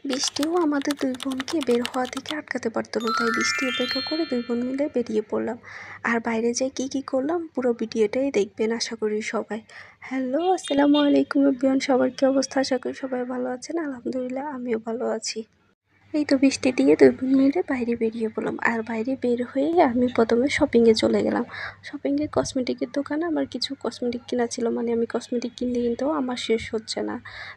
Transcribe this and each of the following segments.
বৃষ্টিও আমাদের দুই বোনকে বের হওয়া থেকে আটকাতে পারতো না, তাই বৃষ্টি অপেক্ষা করে দুই বোন মিলে বেরিয়ে পড়লাম। আর বাইরে যাই কী করলাম পুরো ভিডিওটাই দেখবেন আশা করি সবাই। হ্যালো, আসসালামু আলাইকুম এভরিওয়ান, সবার কী অবস্থা? আশা করি সবাই ভালো আছেন। আলহামদুলিল্লাহ আমিও ভালো আছি। এই তো বৃষ্টি দিয়ে দুই বোন মিলে বাইরে বেরিয়ে পড়লাম। আর বাইরে বের হয়ে আমি প্রথমে শপিংয়ে চলে গেলাম। শপিংয়ে কসমেটিকের দোকানে আমার কিছু কসমেটিক কেনা ছিল, মানে আমি কসমেটিক কিনতে কিনতেও আমার শেষ হচ্ছে না।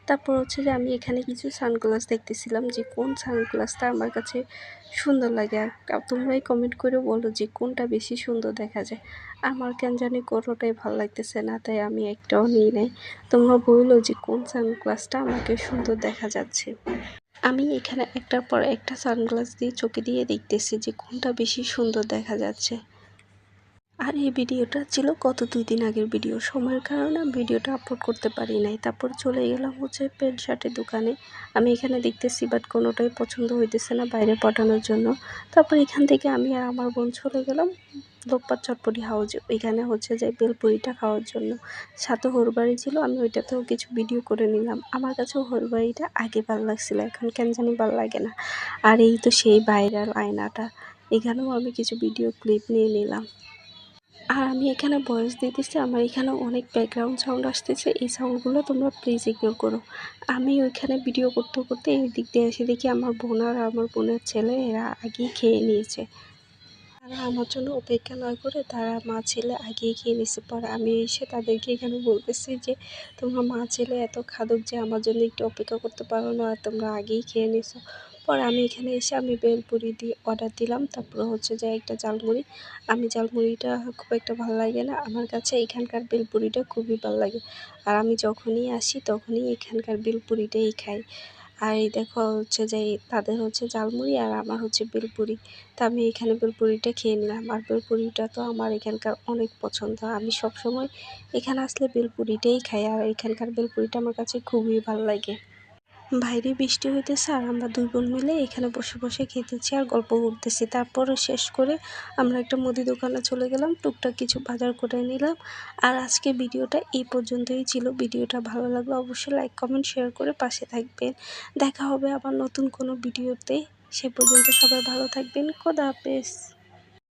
তারপর হচ্ছে যে আমি এখানে কিছু সানগ্লাস দেখতেছিলাম যে কোন সানগ্লাসটা আমার কাছে সুন্দর লাগে। আর তোমরাই কমেন্ট করে বলো যে কোনটা বেশি সুন্দর দেখা যায়। আমার কেন জানি কোনোটাই ভালো লাগতেছে না, তাই আমি একটাও নিই নাই। তোমরা বললো যে কোন সানগ্লাসটা আমাকে সুন্দর দেখা যাচ্ছে। আমি এখানে একটার পর একটা সানগ্লাস দিয়ে চোখে দিয়ে দেখতেছি যে কোনটা বেশি সুন্দর দেখা যাচ্ছে। আর এই ভিডিওটা ছিল গত 2 দিন আগের ভিডিও, সময়ের কারণে ভিডিওটা আপলোড করতে পারি নাই। তারপর চলে গেলাম হচ্ছে প্যান্ট শার্টের দোকানে। আমি এখানে দেখতেছি বাট কোনোটাই পছন্দ হইতেছে না বাইরে পাঠানোর জন্য। তারপর এখান থেকে আমি আর আমার বোন চলে গেলাম লোকপাট চটপটি হাউজে। ওইখানে হচ্ছে যে বেলপুরিটা খাওয়ার জন্য। সাথে হরবাড়ি ছিল, আমি ওইটাতেও কিছু ভিডিও করে নিলাম। আমার কাছেও হরবাড়িটা আগে ভালো লাগছিল, এখন কেন জানি ভালো লাগে না। আর এই তো সেই ভাইরাল আয়নাটা, এখানেও আমি কিছু ভিডিও ক্লিপ নিয়ে নিলাম। আর আমি এখানে ভয়েস দিতেছি, আমার এখানে অনেক ব্যাকগ্রাউন্ড সাউন্ড আসতেছে, এই সাউন্ডগুলো তোমরা প্লিজ ইগনোর করো। আমি ওইখানে ভিডিও করতে করতে এই দিক দিয়ে এসে দেখি আমার বোন আর আমার বোনের ছেলে এরা আগেই খেয়ে নিয়েছে। তারা আমার জন্য অপেক্ষা না করে তারা মা ছেলে আগেই খেয়ে নিয়েছে। পরে আমি এসে তাদেরকে এখানে বলতেছি যে তোমরা মা ছেলে এত খাদক যে আমার জন্য একটু অপেক্ষা করতে পারো না, আর তোমরা আগেই খেয়ে নিয়েছো। পরে আমি এখানে এসে আমি বেলপুরি দিয়ে অর্ডার দিলাম। তারপরে হচ্ছে যে একটা ঝালমুড়ি। আমি ঝালমুড়িটা খুব একটা ভালো লাগে না, আমার কাছে এখানকার বেলপুরিটা খুবই ভালো লাগে। আর আমি যখনই আসি তখনই এখানকার বেলপুরিটাই খাই। আর এই দেখো হচ্ছে যে তাদের হচ্ছে ঝালমুড়ি আর আমার হচ্ছে বেলপুরি। তা আমি এখানে বেলপুরিটা খেয়ে নিলাম। আর বেলপুরিটা তো আমার এখানকার অনেক পছন্দ, আমি সবসময় এখানে আসলে বেলপুরিটাই খাই। আর এখানকার বেলপুরিটা আমার কাছে খুবই ভালো লাগে। বাইরে বৃষ্টি হইতেছে আর আমরা দুই বোন মিলে এখানে বসে বসে খেতেছি আর গল্প করতেছি। তারপরে শেষ করে আমরা একটা মুদি দোকানে চলে গেলাম, টুকটাক কিছু বাজার করে নিলাম। আর আজকে ভিডিওটা এই পর্যন্তই ছিল। ভিডিওটা ভালো লাগলে অবশ্যই লাইক কমেন্ট শেয়ার করে পাশে থাকবেন। দেখা হবে আবার নতুন কোনো ভিডিওতে। সে পর্যন্ত সবাই ভালো থাকবেন। খোদা হাফেজ।